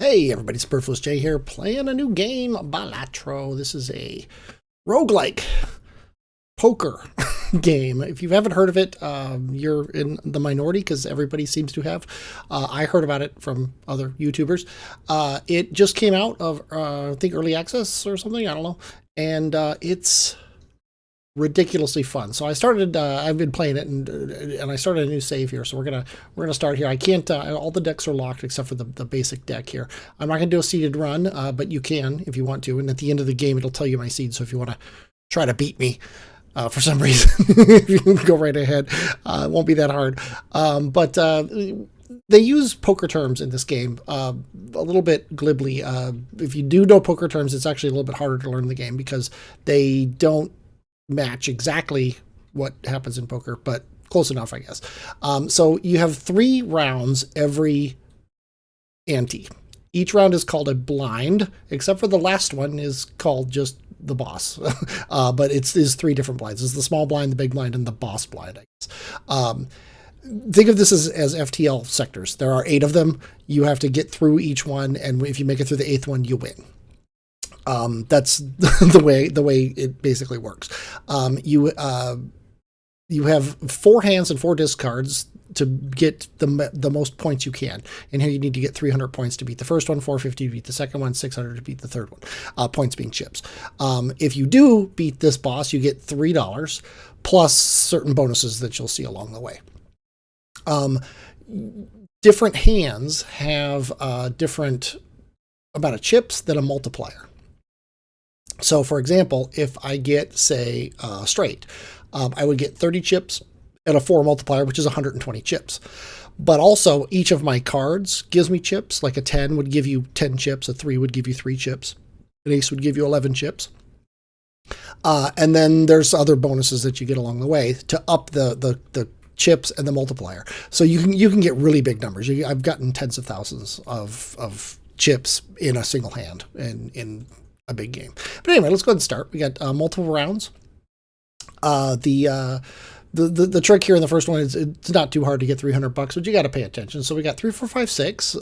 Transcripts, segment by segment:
Hey everybody, Superfluous Jay here, playing a new game, Balatro. This is a roguelike poker game. If you haven't heard of it, you're in the minority because everybody seems to have. I heard about it from other YouTubers. It just came out of, I think, early access or something, I don't know. And it's ridiculously fun. So I started. I've been playing it, and I started a new save here. So we're gonna start here. I can't. All the decks are locked except for the basic deck here. I'm not gonna do a seeded run, but you can if you want to. And at the end of the game, it'll tell you my seed. So if you want to try to beat me. For some reason, you can go right ahead. It won't be that hard. But they use poker terms in this game a little bit glibly. If you do know poker terms, it's actually a little bit harder to learn the game because they don't match exactly what happens in poker, but close enough, I guess. So you have 3 rounds every ante. Each round is called a blind, except for the last one is called just the boss. But it's 3 different blinds. It's the small blind, the big blind, and the boss blind, I guess. Think of this as FTL sectors. There are 8 of them. You have to get through each one, and if you make it through the 8th one, you win. That's the way it basically works. You have 4 hands and 4 discards to get the most points you can. And here you need to get 300 points to beat the first one, 450 to beat the second one, 600 to beat the third one. Points being chips. If you do beat this boss, you get $3 plus certain bonuses that you'll see along the way. Different hands have different amount of chips than a multiplier. So, for example, if I get, say, straight, I would get 30 chips and a 4 multiplier, which is 120 chips. But also, each of my cards gives me chips. Like a 10 would give you 10 chips, a 3 would give you 3 chips, an ace would give you 11 chips. And then there's other bonuses that you get along the way to up the chips and the multiplier. So you can get really big numbers. I've gotten tens of thousands of chips in a single hand in a big game. But anyway, let's go ahead and start. We got multiple rounds. The trick here in the first one is it's not too hard to get $300, but you got to pay attention. So we got 3, 4, 5, 6,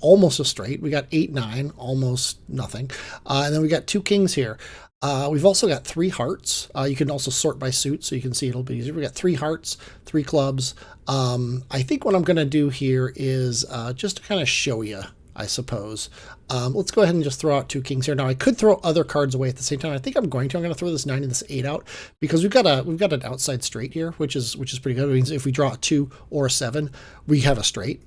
almost a straight. We got 8, 9, almost nothing. And then we got 2 kings here. We've also got 3 hearts. You can also sort by suit, so you can see it'll be easier. We got 3 hearts, 3 clubs. I think what I'm going to do here is just to kind of show you, I suppose. Let's go ahead and just throw out 2 kings here. Now I could throw other cards away at the same time. I think I'm going to throw this 9 and this 8 out because we've got an outside straight here, which is pretty good. It means if we draw a 2 or a 7, we have a straight.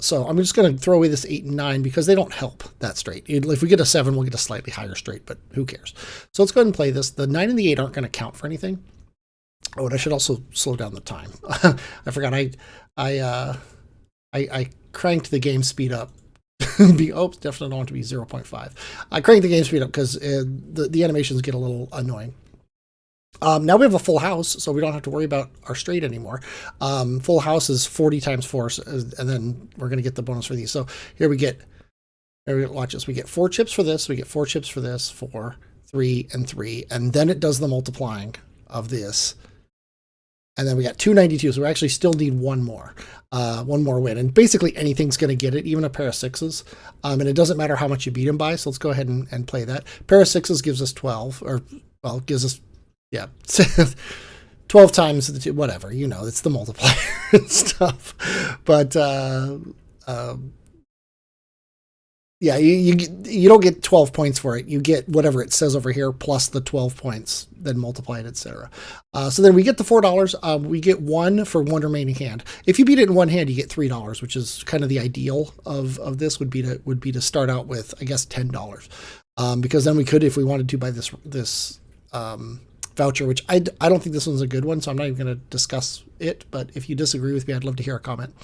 So I'm just going to throw away this 8 and 9 because they don't help that straight. If we get a 7, we'll get a slightly higher straight, but who cares? So let's go ahead and play this. The 9 and the 8 aren't going to count for anything. Oh, and I should also slow down the time. I forgot. I cranked the game speed up. Definitely don't want to be 0.5. I cranked the game speed up because the animations get a little annoying. Now we have a full house, so we don't have to worry about our straight anymore. Full house is 40 times 4, and then we're going to get the bonus for these. So here we get, watch this. We get 4 chips for this. We get 4 chips for this, 4, 3, and 3. And then it does the multiplying of this. And then we got 292, so we actually still need one more win. And basically anything's going to get it, even a pair of 6s. And it doesn't matter how much you beat him by, so let's go ahead and play that. Pair of 6s gives us 12, or, well, gives us, yeah, 12 times the 2, whatever, it's the multiplier and stuff. But, yeah, you don't get 12 points for it. You get whatever it says over here plus the 12 points, then multiply it, etc. So then we get the $4. We get 1 for 1 remaining hand. If you beat it in 1 hand, you get $3, which is kind of the ideal of this. Would be to start out with, I guess, $10, because then we could, if we wanted to, buy this voucher, which I don't think this one's a good one, so I'm not even going to discuss it. But if you disagree with me, I'd love to hear a comment.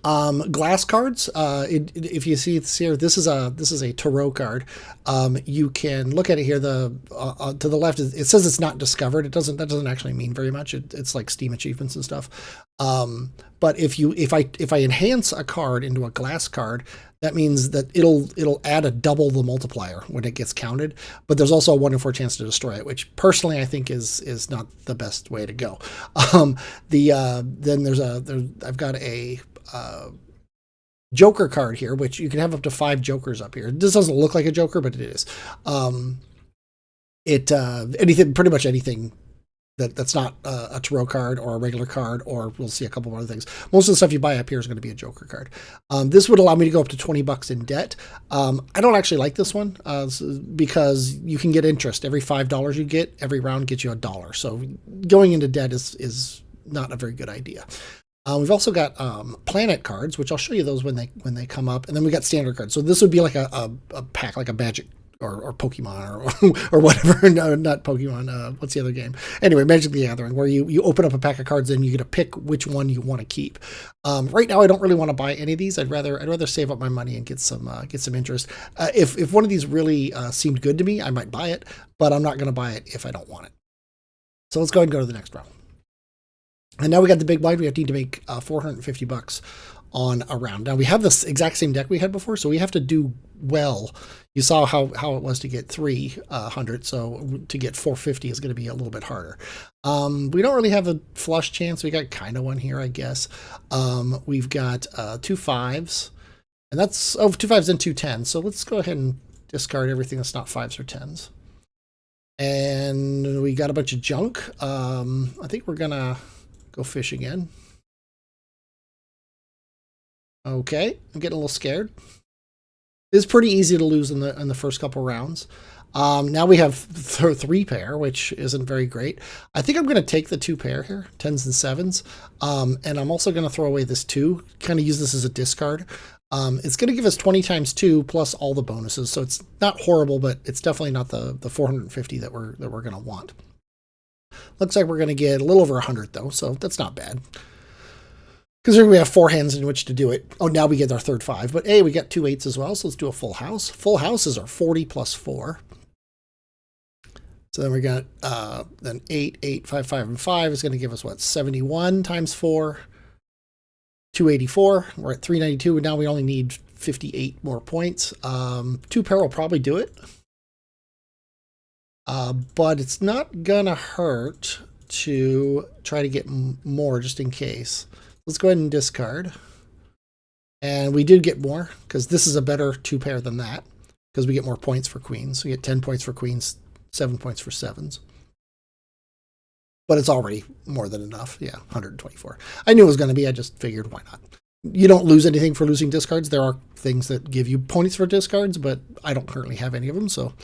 Glass cards. If you see this here, this is a tarot card. You can look at it here. To the left, it says it's not discovered. That doesn't actually mean very much. It's like Steam achievements and stuff. But if I enhance a card into a glass card, that means that it'll add a double the multiplier when it gets counted. But there's also a 1 in 4 chance to destroy it, which personally I think is not the best way to go. Then I've got a Joker card here, which you can have up to 5 jokers up here. This doesn't look like a joker, but it is. Pretty much anything that's not a tarot card or a regular card, or we'll see a couple of other things. Most of the stuff you buy up here is going to be a joker card. This would allow me to go up to $20 in debt. I don't actually like this one because you can get interest. Every $5 you get, every round gets you $1. So going into debt is not a very good idea. We've also got planet cards, which I'll show you those when they come up, and then we got standard cards. So this would be like a pack, like a Magic or Pokemon or whatever. No, not Pokemon. What's the other game? Anyway, Magic the Gathering, where you open up a pack of cards and you get to pick which one you want to keep. Right now, I don't really want to buy any of these. I'd rather save up my money and get some interest. If one of these really seemed good to me, I might buy it, but I'm not going to buy it if I don't want it. So let's go ahead and go to the next round. And now we got the big blind. We need to make $450 on a round. Now we have this exact same deck we had before, so we have to do well. You saw how it was to get 300, so to get 450 is going to be a little bit harder. We don't really have a flush chance. We got kind of one here, I guess. We've got 2 5s, and that's 2 5s and 2 10s. So let's go ahead and discard everything that's not 5s or 10s. And we got a bunch of junk. I think we're gonna go fish again. Okay, I'm getting a little scared. It's pretty easy to lose in the first couple rounds. Now we have 3 pair, which isn't very great. I think I'm going to take the 2 pair here, 10s and 7s. And I'm also going to throw away this 2, kind of use this as a discard. It's going to give us 20 times 2 plus all the bonuses. So it's not horrible, but it's definitely not the 450 that we're going to want. Looks like we're going to get a little over 100 though, so that's not bad. Because we have 4 hands in which to do it. Oh, now we get our third 5. But hey, we got 2 8s as well, so let's do a full house. Full houses are 40 plus 4. So then we got then 8, 8, 5, 5, and 5 is going to give us what? 71 times 4, 284. We're at 392, and now we only need 58 more points. 2 pair will probably do it. But it's not going to hurt to try to get more just in case. Let's go ahead and discard. And we did get more because this is a better 2 pair than that because we get more points for queens. We get 10 points for queens, 7 points for 7s. But it's already more than enough. Yeah, 124. I knew it was going to be. I just figured why not. You don't lose anything for losing discards. There are things that give you points for discards, but I don't currently have any of them, so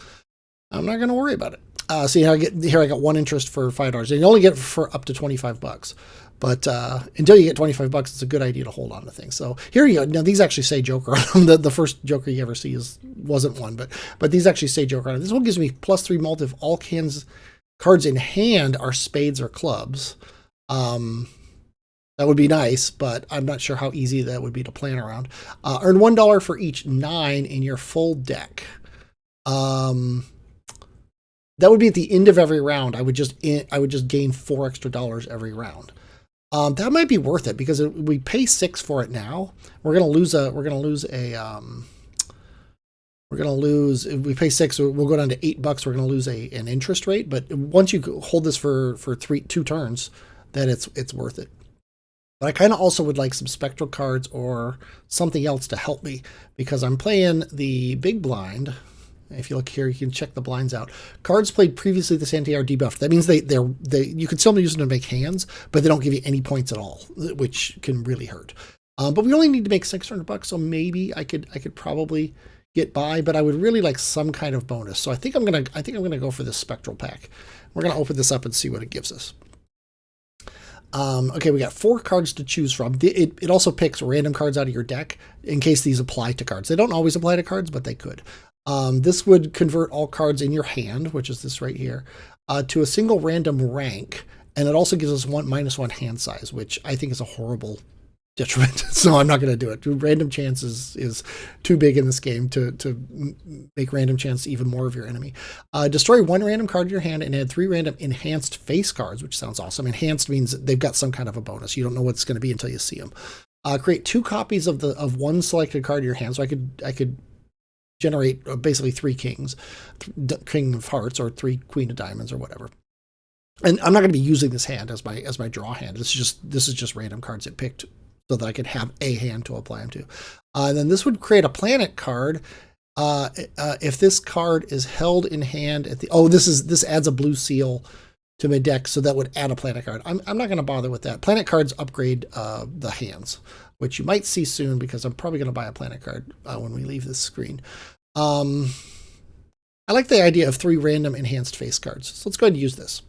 I'm not going to worry about it. See how I got 1 interest for $5. And you only get it for up to $25. But until you get $25, it's a good idea to hold on to things. So here you go. Now these actually say Joker on them. The first Joker you ever see wasn't one, but these actually say Joker on it. This one gives me +3 mult if all cards in hand are spades or clubs. That would be nice, but I'm not sure how easy that would be to plan around. Earn $1 for each 9 in your full deck. That would be at the end of every round. I would just gain $4 extra every round. That might be worth it because we pay 6 for it now. If we pay 6, we'll go down to $8. We're going to lose an interest rate. But once you hold this for 2 turns, then it's worth it. But I kind of also would like some spectral cards or something else to help me because I'm playing the big blind. If you look here, you can check the blinds out. Cards played previously this ante are debuffed. That means you can still use them to make hands, but they don't give you any points at all, which can really hurt. But we only need to make $600, so maybe I could probably get by. But I would really like some kind of bonus. So I think I'm gonna go for this spectral pack. We're gonna open this up and see what it gives us. Okay, we got 4 cards to choose from. It also picks random cards out of your deck in case these apply to cards. They don't always apply to cards, but they could. This would convert all cards in your hand, which is this right here, to a single random rank, and it also gives us -1 hand size, which I think is a horrible detriment. So I'm not going to do it. Random chance is too big in this game to make random chance even more of your enemy. Destroy 1 random card in your hand and add 3 random enhanced face cards, which sounds awesome. Enhanced means they've got some kind of a bonus. You don't know what it's going to be until you see them. Create 2 copies of one selected card in your hand. So I could generate basically 3 kings, King of Hearts or 3 Queen of Diamonds or whatever. And I'm not going to be using this hand as my draw hand. This is just random cards it picked so that I could have a hand to apply them to. And then this would create a planet card. If this card is held in hand at the, this adds a blue seal to my deck, so that would add a planet card. I'm not going to bother with that. Planet cards upgrade the hands, which you might see soon because I'm probably going to buy a planet card when we leave this screen. I like the idea of 3 random enhanced face cards. So let's go ahead and use this.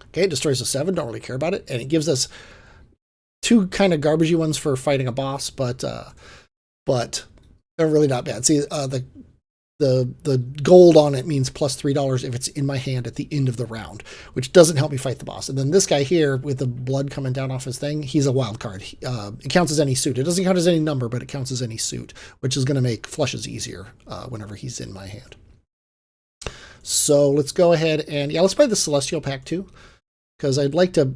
Okay, it destroys a 7. Don't really care about it. And it gives us 2 kind of garbagey ones for fighting a boss, but they're really not bad. See, the gold on it means plus $3 if it's in my hand at the end of the round, which doesn't help me fight the boss. And then this guy here with the blood coming down off his thing, he's a wild card. It counts as any suit. It doesn't count as any number, but it counts as any suit, which is going to make flushes easier whenever he's in my hand. So let's go ahead and, let's play the Celestial Pack too, because I'd like to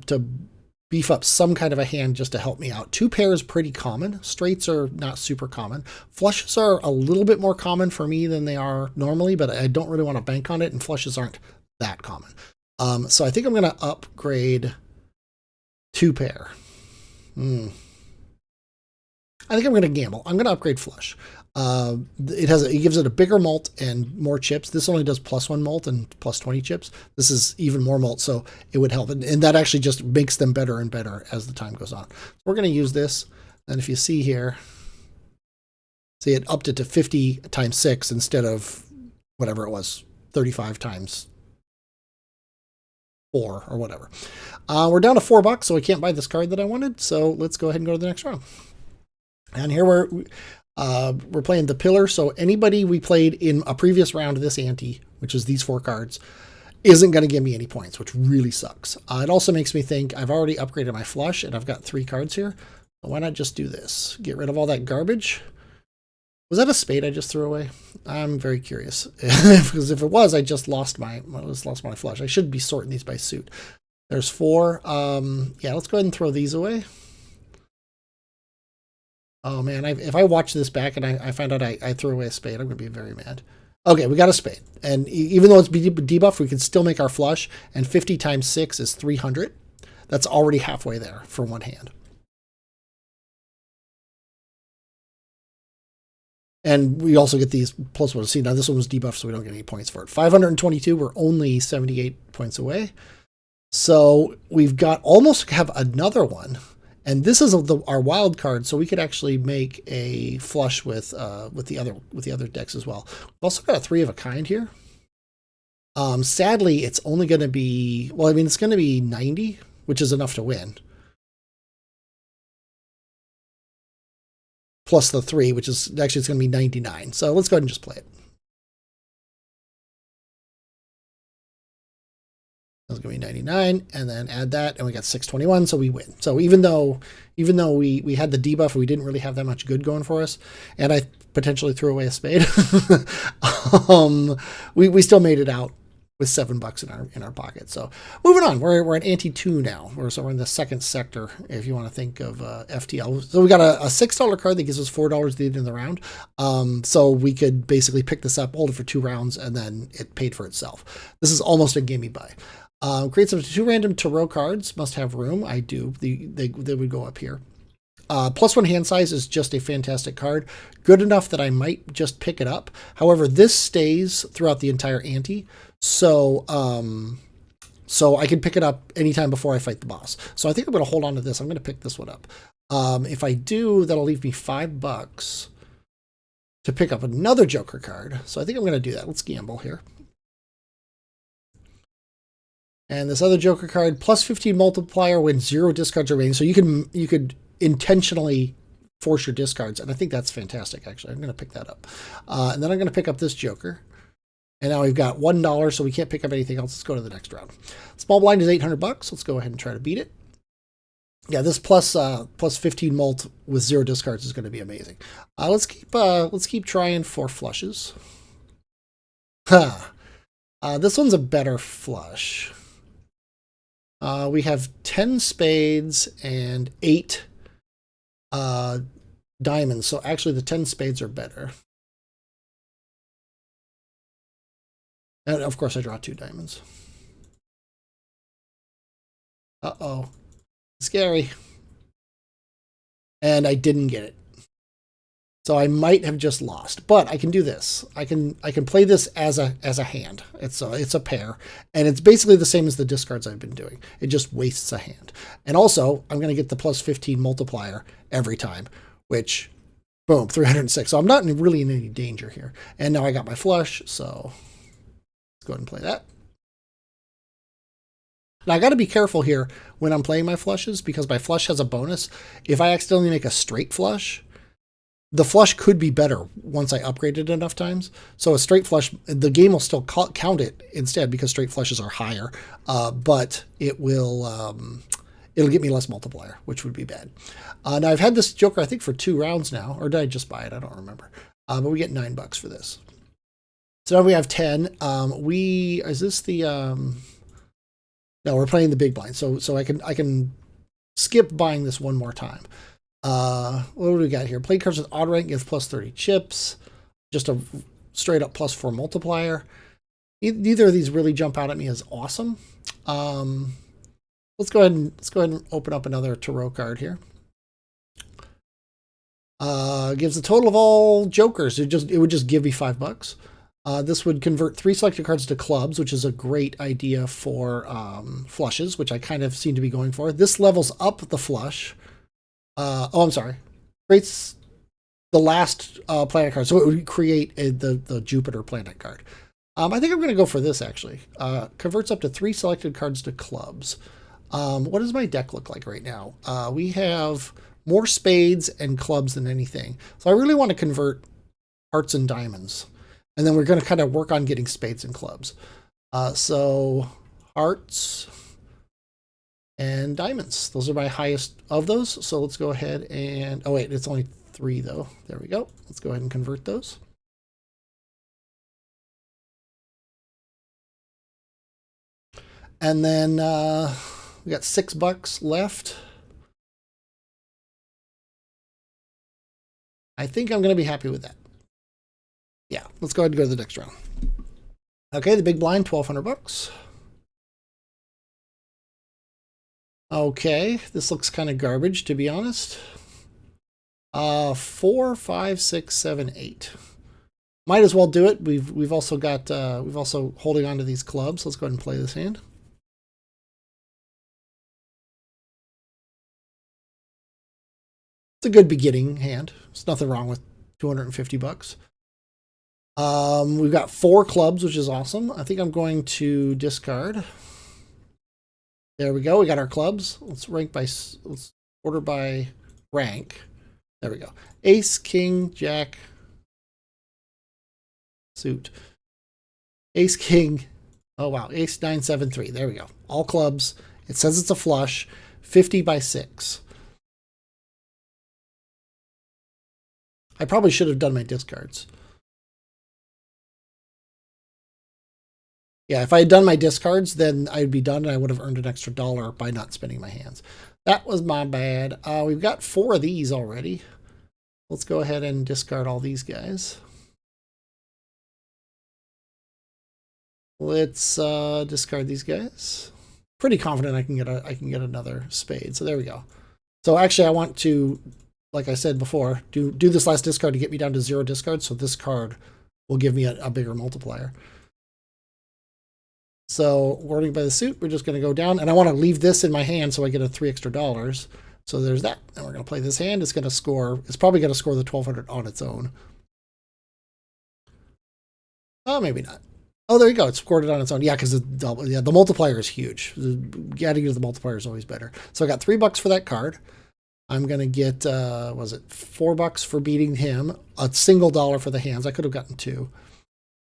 beef up some kind of a hand just to help me out. 2 pairs pretty common. Straights are not super common. Flushes are a little bit more common for me than they are normally, but I don't really want to bank on it, and flushes aren't that common. So I think I'm going to upgrade 2 pair. I think I'm going to gamble. I'm going to upgrade flush. It gives it a bigger mult and more chips. This only does +1 mult and +20 chips. This is even more mult, so it would help. And that actually just makes them better and better as the time goes on. So we're going to use this. And if you see here, see, it upped it to 50 times 6 instead of whatever it was, 35 times 4 or whatever. We're down to $4, so I can't buy this card that I wanted. So let's go ahead and go to the next round. And here we're playing the Pillar, so anybody we played in a previous round of this ante, which is these 4 cards, isn't going to give me any points, which really sucks. It also makes me think I've already upgraded my flush, and I've got 3 cards here. So why not just do this? Get rid of all that garbage. Was that a spade I just threw away? I'm very curious. Because if it was, I just lost my flush. I should be sorting these by suit. There's 4. Let's go ahead and throw these away. Oh man, if I watch this back and I find out I threw away a spade, I'm going to be very mad. Okay, we got a spade. And even though it's debuffed, we can still make our flush. And 50 times 6 is 300. That's already halfway there for one hand. And we also get these +1. See, now this one was debuffed, so we don't get any points for it. 522, we're only 78 points away. So we've got almost have another one. And this is our wild card, so we could actually make a flush with the other decks as well. We've also got a 3 of a kind here. Sadly, it's only going to be, it's going to be 90, which is enough to win. Plus the 3, which is actually, it's going to be 99. So let's go ahead and just play it. That's going to be 99, and then add that, and we got 621, so we win. So even though we had the debuff, we didn't really have that much good going for us, and I potentially threw away a spade, we still made it out with $7 in our pocket. So moving on, we're at ante 2 now. So we're in the second sector, if you want to think of FTL. So we got a $6 card that gives us $4 at the end of the round. So we could basically pick this up, hold it for 2 rounds, and then it paid for itself. This is almost a gimme buy. Creates up to 2 random tarot cards. Must have room. I do. They would go up here. +1 hand size is just a fantastic card. Good enough that I might just pick it up. However, this stays throughout the entire ante. So I can pick it up anytime before I fight the boss. So I think I'm going to hold on to this. I'm going to pick this one up. If I do, that'll leave me $5 to pick up another Joker card. So I think I'm going to do that. Let's gamble here. And this other Joker card, +15 multiplier when 0 discards remaining. So you could intentionally force your discards, and I think that's fantastic, actually. I'm going to pick that up. And then I'm going to pick up this Joker. And now we've got $1, so we can't pick up anything else. Let's go to the next round. Small blind is $800. Let's go ahead and try to beat it. Yeah, this plus 15 mult with 0 discards is going to be amazing. Let's keep trying for flushes. This one's a better flush. We have 10 spades and 8 diamonds. So actually the 10 spades are better. And of course I draw 2 diamonds. Uh-oh. Scary. and I didn't get it. So I might have just lost, but I can do this. I can play this as a hand. It's a pair, and it's basically the same as the discards I've been doing. It just wastes a hand. And also, I'm going to get the plus 15 multiplier every time, which, boom, 306. So I'm not really in any danger here. And now I got my flush, so let's go ahead and play that. Now I got to be careful here when I'm playing my flushes because my flush has a bonus. If I accidentally make a straight flush, the flush could be better once I upgrade it enough times. So a straight flush, the game will still count it instead because straight flushes are higher, but it will it'll get me less multiplier, which would be bad. Now I've had this Joker I think for 2 rounds now, or did I just buy it? I don't remember. But we get $9 for this. So now we have 10. Is this the no? We're playing the big blind, so I can skip buying this one more time. What do we got here? Play cards with odd rank gives plus 30 chips. Just a straight up plus 4 multiplier. Neither of these really jump out at me as awesome. Let's go ahead and open up another tarot card here. Gives a total of all jokers. It would just give me $5. This would convert 3 selected cards to clubs, which is a great idea for flushes, which I kind of seem to be going for. This levels up the flush. I'm sorry. Creates the last planet card. So it would create the Jupiter planet card. I think I'm going to go for this, actually. Converts up to 3 selected cards to clubs. What does my deck look like right now? We have more spades and clubs than anything. So I really want to convert hearts and diamonds. And then we're going to kind of work on getting spades and clubs. So hearts and diamonds. Those are my highest of those. So let's go ahead and, oh wait, it's only 3 though. There we go. Let's go ahead and convert those. And then we got $6 left. I think I'm going to be happy with that. Yeah, let's go ahead and go to the next round. Okay, the big blind, $1,200. Okay, this looks kind of garbage, to be honest. 4, 5, 6, 7, 8. Might as well do it. We've also got we've also holding on to these clubs. Let's go ahead and play this hand. It's a good beginning hand. There's nothing wrong with $250. We've got 4 clubs, which is awesome. I think I'm going to discard. There we go. We got our clubs. Let's order by rank. There we go. Ace, king, jack, suit. Ace, king. Oh, wow. Ace, 9, 7, 3. There we go. All clubs. It says it's a flush. 50 by 6. I probably should have done my discards. Yeah, if I had done my discards, then I'd be done and I would have earned an extra $1 by not spending my hands. That was my bad. We've got 4 of these already. Let's go ahead and discard all these guys. Let's discard these guys. Pretty confident I can get another spade. So there we go. So actually I want to, like I said before, do this last discard to get me down to 0 discards. So this card will give me a bigger multiplier. So wording by the suit, we're just going to go down, and I want to leave this in my hand so I get a $3 extra. So there's that. And we're going to play this hand. It's going to score. It's probably going to score the 1,200 on its own. Oh, maybe not. Oh, there you go. It scored it on its own. Yeah, because the multiplier is huge. Adding to the multiplier is always better. So I got $3 for that card. I'm going to get, was it $4 for beating him? A single dollar for the hands. I could have gotten 2.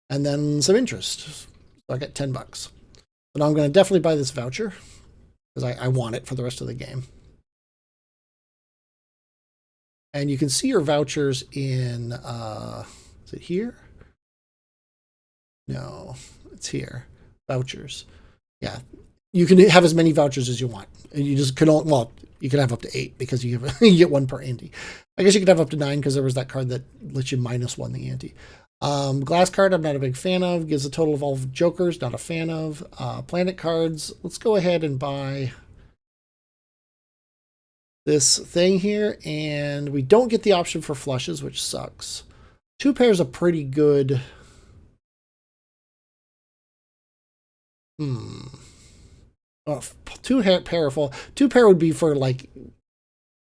And then some interest. So I got $10. But I'm going to definitely buy this voucher because I want it for the rest of the game. And you can see your vouchers in, is it here? No, it's here. Vouchers. Yeah. You can have as many vouchers as you want. And you just can, well, you can have up to 8 because you get 1 per ante. I guess you could have up to 9 because there was that card that lets you -1 the ante. Glass card, I'm not a big fan of. Gives a total of all jokers, not a fan of. Planet cards, let's go ahead and buy this thing here, and we don't get the option for flushes, which sucks. Two pair is a pretty good. Oh, two pair full. Two pair would be for like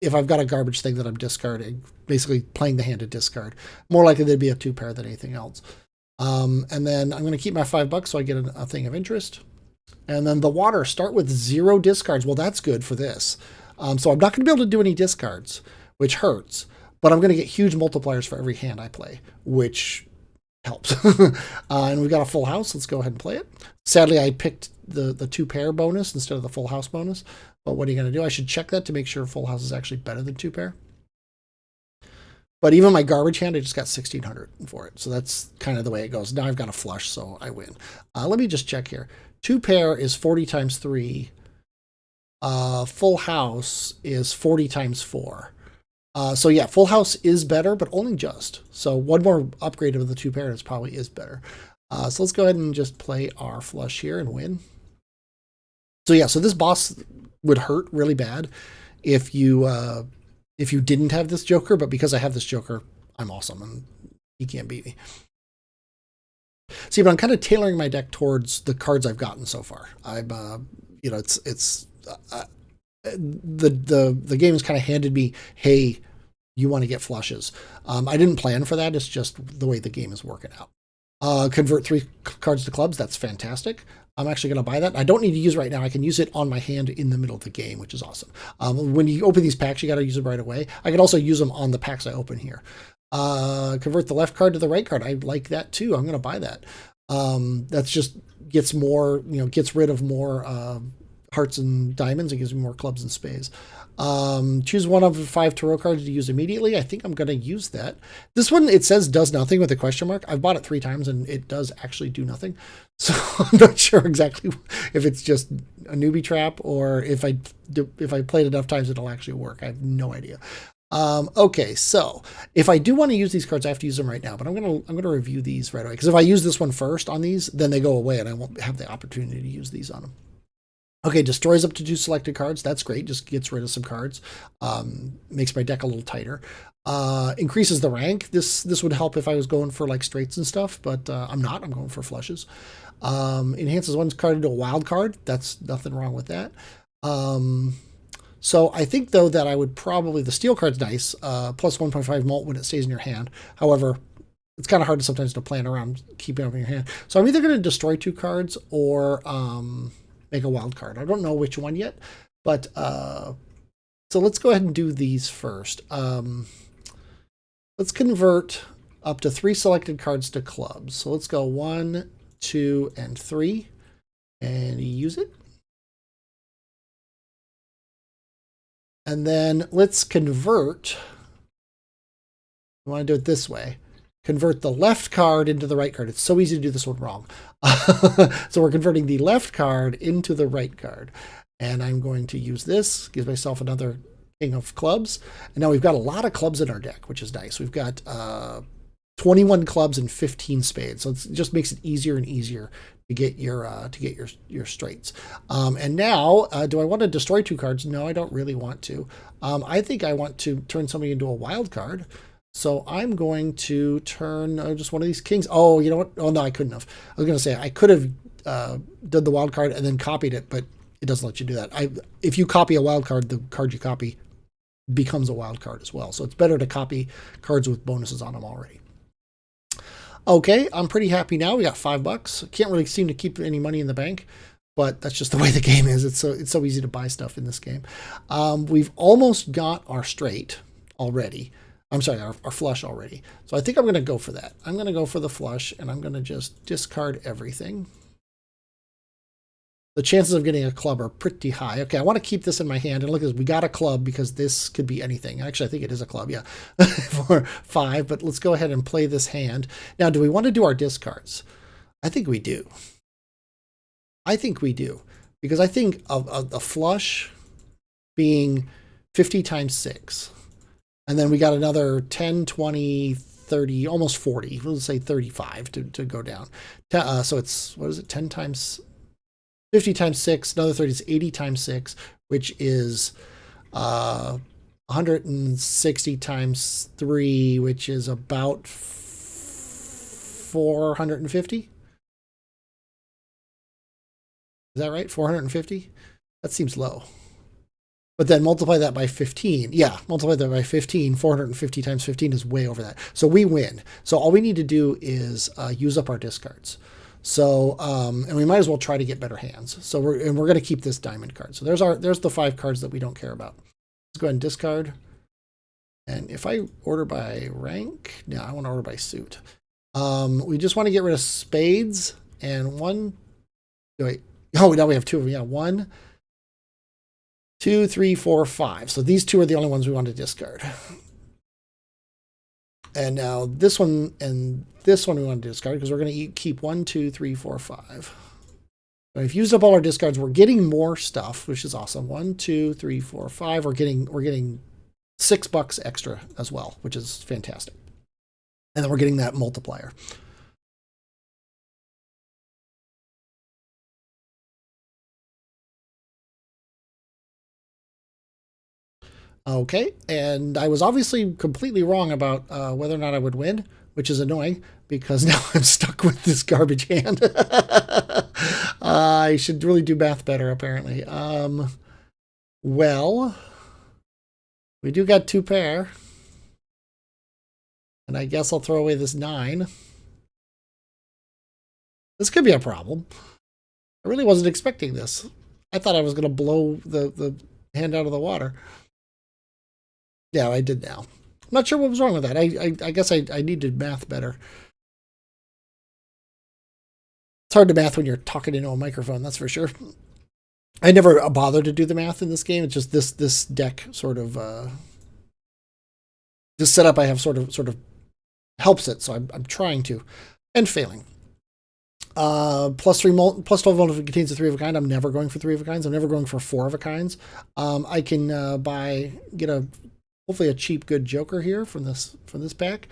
if I've got a garbage thing that I'm discarding, basically playing the hand to discard. More likely there'd be a two pair than anything else. And then I'm going to keep my $5 so I get a thing of interest. And then the water, start with 0 discards. Well, that's good for this. So I'm not going to be able to do any discards, which hurts. But I'm going to get huge multipliers for every hand I play, which helps. And we've got a full house. Let's go ahead and play it. Sadly, I picked the two pair bonus instead of the full house bonus. But what are you going to do? I should check that to make sure full house is actually better than two pair. But even my garbage hand, I just got 1,600 for it. So that's kind of the way it goes. Now I've got a flush, so I win. Let me just check here. Two pair is 40 times 3. Full house is 40 times 4. So yeah, full house is better, but only just. So one more upgrade of the two pair is probably is better. So let's go ahead and just play our flush here and win. So yeah, so this boss would hurt really bad if you didn't have this Joker, but because I have this Joker, I'm awesome and he can't beat me. See, but I'm kind of tailoring my deck towards the cards I've gotten so far. I'm, you know, the game has kind of handed me, hey, you want to get flushes. I didn't plan for that. It's just the way the game is working out. Convert 3 cards to clubs. That's fantastic. I'm actually going to buy that. I don't need to use it right now. I can use it on my hand in the middle of the game, which is awesome. When you open these packs, you got to use them right away. I can also use them on the packs I open here. Convert the left card to the right card. I like that too. I'm going to buy that. That's just gets more, gets rid of more hearts and diamonds. It gives me more clubs and spades. Choose one of the 5 tarot cards to use immediately. I think I'm going to use that. This one, it says does nothing with a question mark. I've bought it 3 times and it does actually do nothing. So I'm not sure exactly if it's just a newbie trap or if I played enough times it'll actually work. I have no idea. Okay, so if I do want to use these cards, I have to use them right now, but I'm gonna review these right away, because if I use this one first on these, then they go away and I won't have the opportunity to use these on them. Okay, destroys up to 2 selected cards. That's great. Just gets rid of some cards. Makes my deck a little tighter. Increases the rank. This would help if I was going for like straights and stuff, but I'm not. I'm going for flushes. Enhances one card into a wild card. That's nothing wrong with that. So I think, though, that I would probably, the steel card's nice, plus 1.5 mult when it stays in your hand. However, it's kind of hard sometimes to plan around keeping it in your hand. So I'm either going to destroy 2 cards or make a wild card. I don't know which one yet, but so let's go ahead and do these first. Let's convert up to 3 selected cards to clubs. So let's go 1, 2, and 3, and use it. And then let's convert. I want to do it this way. Convert the left card into the right card. It's so easy to do this one wrong. So we're converting the left card into the right card. And I'm going to use this. Gives myself another king of clubs. And now we've got a lot of clubs in our deck, which is nice. We've got 21 clubs and 15 spades. So it just makes it easier and easier to get your straights. And now, do I want to destroy 2 cards? No, I don't really want to. I think I want to turn somebody into a wild card. So I'm going to turn just one of these kings. Oh, you know what? Oh, no, I couldn't have. I was going to say I could have done the wild card and then copied it, but it doesn't let you do that. If you copy a wild card, the card you copy becomes a wild card as well. So it's better to copy cards with bonuses on them already. Okay, I'm pretty happy now. We got $5. Can't really seem to keep any money in the bank, but that's just the way the game is. It's so easy to buy stuff in this game. We've almost got our straight already. I'm sorry, our flush already. So I think I'm going to go for that. I'm going to go for the flush, and I'm going to just discard everything. The chances of getting a club are pretty high. Okay, I want to keep this in my hand. And look at this. We got a club because this could be anything. Actually, I think it is a club, yeah, for 5. But let's go ahead and play this hand. Now, do we want to do our discards? I think we do. I think we do. Because I think a flush being 50 times 6. And then we got another 10, 20, 30, almost 40. Let's say 35 to go down. So it's, what is it, 10 times... 50 times 6, another 30 is 80 times 6, which is 160 times 3, which is about 450. Is that right? 450? That seems low. But then multiply that by 15. Yeah, multiply that by 15. 450 times 15 is way over that. So we win. So all we need to do is use up our discards. So and we might as well try to get better hands. So we're going to keep this diamond card. So there's the 5 cards that we don't care about. Let's go ahead and discard. And if I order by rank, no, I want to order by suit. We just want to get rid of spades and one. Wait, oh, now we have 2 of them. Yeah, 1, 2, 3, 4, 5. So these 2 are the only ones we want to discard. And now this one and this one we want to discard because we're going to keep 1, 2, 3, 4, 5. So we've used up all our discards. We're getting more stuff, which is awesome. 1, 2, 3, 4, 5. We're getting $6 extra as well, which is fantastic. And then we're getting that multiplier. Okay, and I was obviously completely wrong about whether or not I would win, which is annoying because now I'm stuck with this garbage hand. I should really do math better, apparently. Well, we do got 2 pair. And I guess I'll throw away this 9. This could be a problem. I really wasn't expecting this. I thought I was going to blow the hand out of the water. Yeah, I did now. I'm not sure what was wrong with that. I guess I needed math better. It's hard to math when you're talking into a microphone, that's for sure. I never bothered to do the math in this game. It's just this deck sort of this setup I have sort of helps it. So I'm trying to and failing. Plus 12 if it contains a 3 of a kind. I'm never going for 3 of a kinds. I'm never going for 4 of a kinds. I can get hopefully a cheap good joker here from this pack.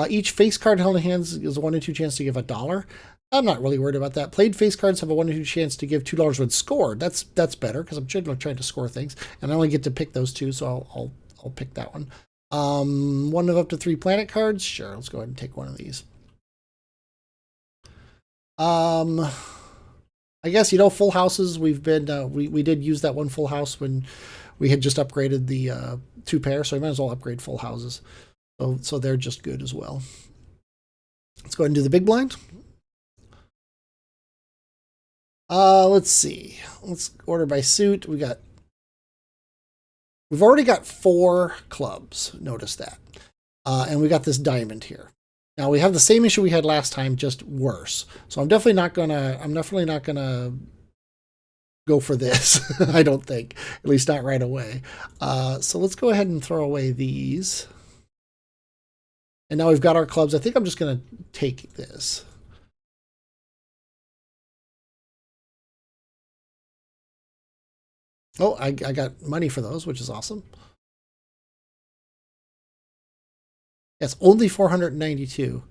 Each face card held in hands is a 1 in 2 chance to give $1. I'm not really worried about that. Played face cards have a 1 in 2 chance to give $2 when scored. That's better because I'm trying to score things, and I only get to pick those 2, so I'll pick that one. 1 of up to 3 planet cards. Sure, let's go ahead and take one of these. I guess full houses. We've been we did use that one full house when we had just upgraded the 2 pair, so I might as well upgrade full houses. So they're just good as well. Let's go ahead and do the big blind. Let's see. Let's order by suit. We've already got 4 clubs. Notice that, and we got this diamond here. Now we have the same issue we had last time, just worse. So I'm definitely not gonna go for this. I don't think, at least not right away. So let's go ahead and throw away these. And now we've got our clubs. I think I'm just gonna take this. Oh, I got money for those, which is awesome. It's only 492,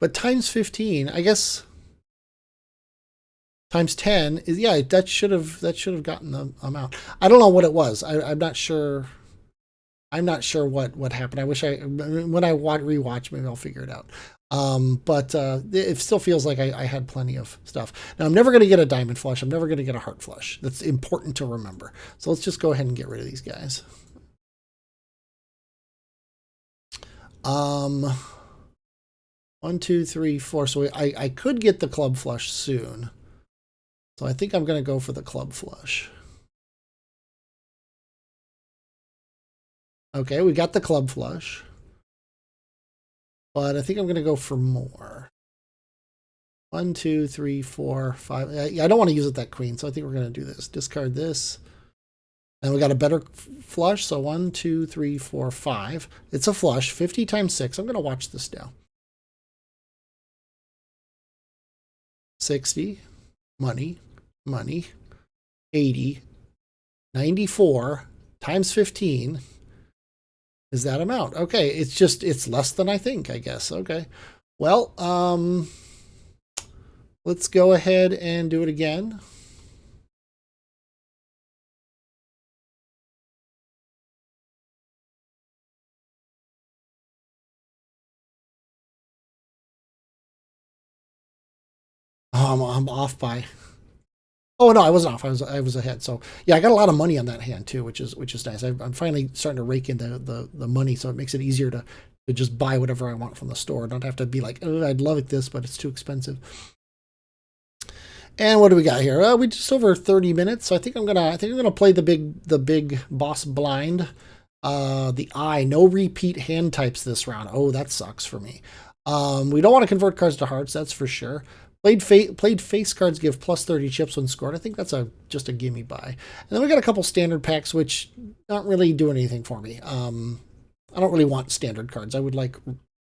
but times 15, I guess. Times 10 is, yeah, that should have gotten the amount. I don't know what it was. I'm not sure. I'm not sure what happened. I wish when I rewatch, maybe I'll figure it out. But it still feels like I had plenty of stuff. Now I'm never going to get a diamond flush. I'm never going to get a heart flush. That's important to remember. So let's just go ahead and get rid of these guys. 1, 2, 3, 4. So I could get the club flush soon. So I think I'm going to go for the club flush. Okay, we got the club flush. But I think I'm going to go for more. 1, 2, 3, 4, 5. I don't want to use it that queen, so I think we're going to do this. Discard this. And we got a better flush, so 1, 2, 3, 4, 5. It's a flush, 50 times 6. I'm going to watch this now. 60, money, 80, 94 times 15 is that amount. Okay, it's less than I think, I guess. Okay. Well, let's go ahead and do it again. Oh, I'm off by. Oh no, I wasn't off. I was ahead. So yeah, I got a lot of money on that hand too, which is nice. I'm finally starting to rake in the money, so it makes it easier to just buy whatever I want from the store. Don't have to be like, oh, I'd love it this, but it's too expensive. And what do we got here? We just over 30 minutes. So I think I'm gonna play the big boss blind. The eye, no repeat hand types this round. Oh, that sucks for me. We don't want to convert cards to hearts, that's for sure. Played face cards give plus 30 chips when scored. I think that's just a gimme buy. And then we got a couple standard packs, which don't really do anything for me. I don't really want standard cards. I would like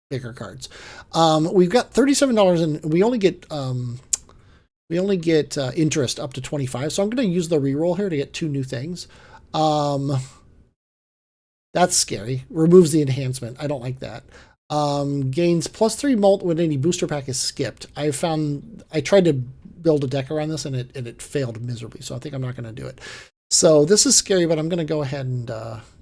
bigger cards. We've got $37 and we only get interest up to 25. So I'm going to use the reroll here to get 2 new things. That's scary. Removes the enhancement. I don't like that. Gains plus 3 mult when any booster pack is skipped. I tried to build a deck around this and it failed miserably, so I think I'm not going to do it. So this is scary, but I'm going to go ahead and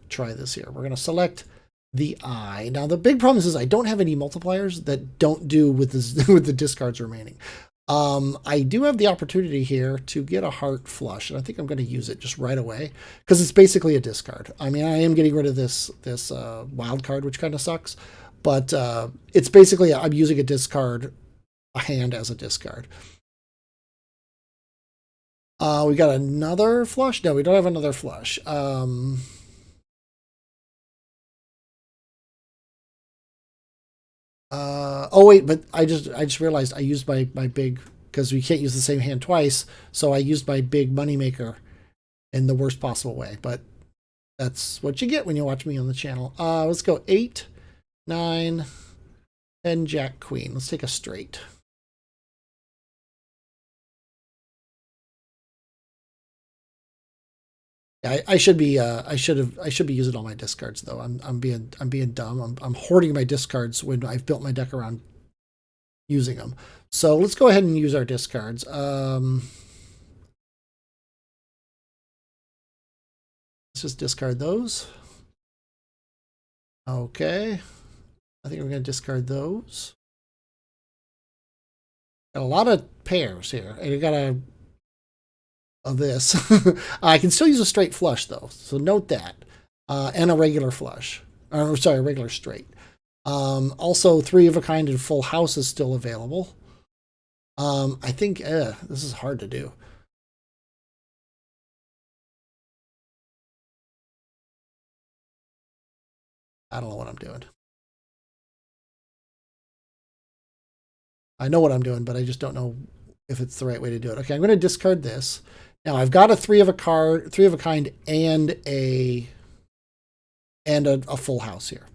try this here. We're going to select the eye. Now the big problem is I don't have any multipliers that don't do with this, with the discards remaining. I do have the opportunity here to get a heart flush, and I think I'm going to use it just right away because it's basically a discard. I mean, I am getting rid of this wild card, which kind of sucks. But it's basically, I'm using a hand as a discard. We got another flush? No, we don't have another flush. Oh wait, but I just realized I used my big, because we can't use the same hand twice, so I used my big moneymaker in the worst possible way. But that's what you get when you watch me on the channel. Let's go 8, 9, 10, Jack, Queen. Let's take a straight. I should be using all my discards though. I'm being dumb. I'm hoarding my discards when I've built my deck around using them. So let's go ahead and use our discards. Let's just discard those. Okay. I think we're going to discard those. Got a lot of pairs here. And you got of this. I can still use a straight flush though, so note that. And a regular flush. Or sorry, a regular straight. Also, 3 of a kind and full house is still available. I think this is hard to do. I don't know what I'm doing. I know what I'm doing, but I just don't know if it's the right way to do it. Okay, I'm going to discard this. Now I've got a 3 of a kind and a full house here.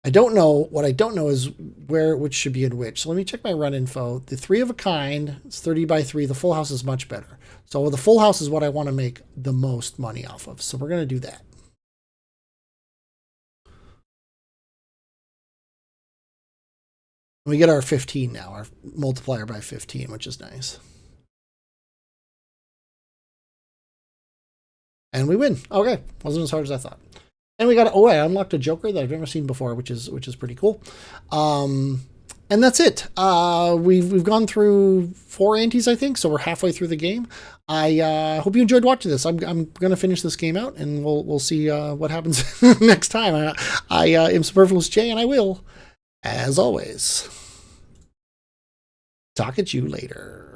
What I don't know is which should be in which. So let me check my run info. The 3 of a kind is 30 by 3. The full house is much better. So the full house is what I want to make the most money off of. So we're going to do that. We get our 15 now, our multiplier by 15, which is nice. And we win. Okay, wasn't as hard as I thought. And we got, I unlocked a Joker that I've never seen before, which is pretty cool. And that's it. We've gone through 4 antes, I think, so we're halfway through the game. I hope you enjoyed watching this. I'm going to finish this game out, and we'll see what happens next time. I am Superfluous Jay, and I will, as always, talk at you later.